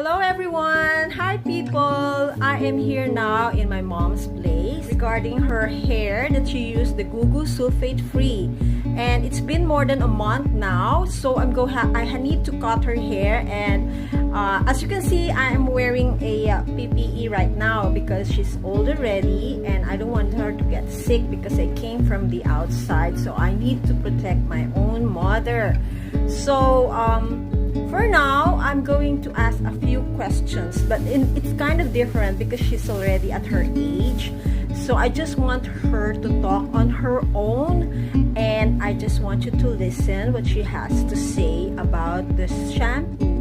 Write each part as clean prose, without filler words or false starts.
Hello everyone! Hi people! I am here now in my mom's place regarding her hair that she used the Gugu sulfate free. And it's been more than a month now, so I need to cut her hair. And as you can see, I am wearing a PPE right now because she's old already and I don't want her to get sick because I came from the outside, so I need to protect my own mother. So for now, I'm going to ask a few questions, but it's kind of different because she's already at her age. So I just want her to talk on her own, and I just want you to listen what she has to say about this shampoo.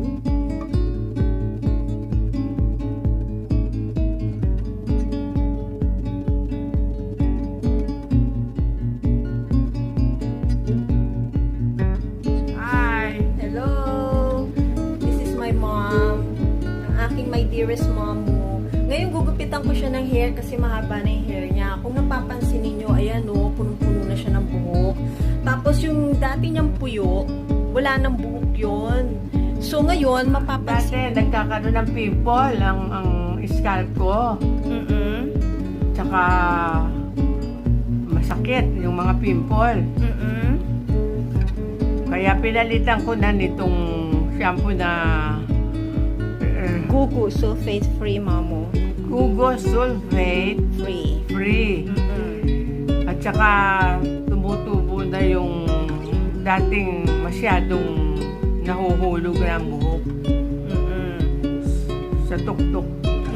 My dearest mom mo. Ngayon gugupitan ko siya ng hair kasi mahaba na yung hair niya. Kung napapansin niyo, ayan o, punong-puno na siya ng buhok. Tapos yung dati niyang puyo, wala nang buhok yun. So ngayon, mapapansin. Dati, nagkakaroon ng pimple ang scalp ko. Tsaka masakit yung mga pimple. Kaya pinalitan ko na nitong shampoo na Gugu sulfate free, mamo. Gugu sulfate free. At saka tumutubo na yung dating masyadong nahuhulog na ang buhok. Sa tuktok.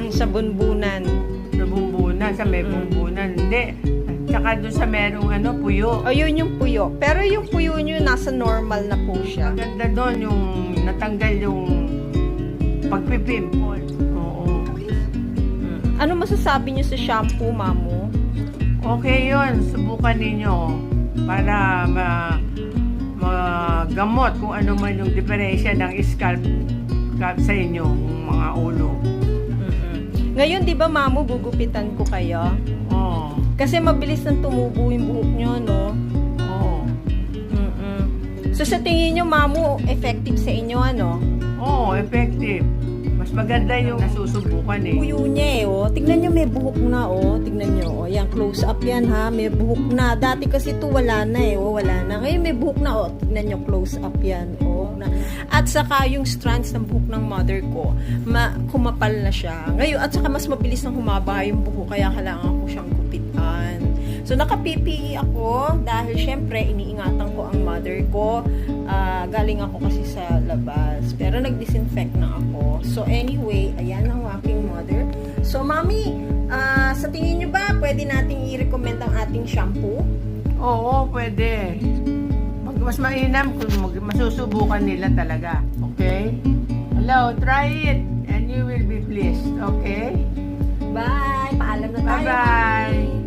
Sa bunbunan. Sa bunbunan, sa may bunbunan. Hindi. Tsaka doon sa merong puyo. O, yun yung puyo. Pero yung puyo nyo, nasa normal na po siya. Maganda doon yung natanggal yung pagpipimple. Oo. Ano masasabi niyo sa shampoo, mamo? Okay yun. Subukan ninyo para magamot kung ano man yung diferensya ng scalp sa inyo, mga ulo. Ngayon, di ba, mamo, gugupitan ko kayo? Oo. Kasi mabilis nang tumubo yung buhok nyo, no? Oo. So, sa tingin nyo, mamo, effective sa inyo, ano? Oo, effective. Mas maganda yung nasusubukan eh. Puyo niya eh, oh. Tignan nyo, may buhok na, oh. Tignan nyo, oh. Yan, close up yan, ha. May buhok na. Dati kasi ito wala na eh, oh. Wala na. Ngayon may buhok na, oh. Tignan nyo, close up yan, oh. At saka yung strands ng buhok ng mother ko, kumapal na siya. Ngayon, at saka mas mabilis nang humaba yung buhok, kaya kailangan ko siyang gupitan. So, naka-PPE ako dahil syempre, iniingatan ko ang mother ko. Galing ako kasi sa labas. Pero nag-disinfect na ako. So, anyway, ayan ang aking mother. So, mami, sa tingin nyo ba, pwede nating i-recommend ang ating shampoo? Oo, pwede. Mas mainam kung masusubukan nila talaga. Okay? Hello, try it and you will be pleased. Okay? Bye! Paalam na tayo. Bye-bye!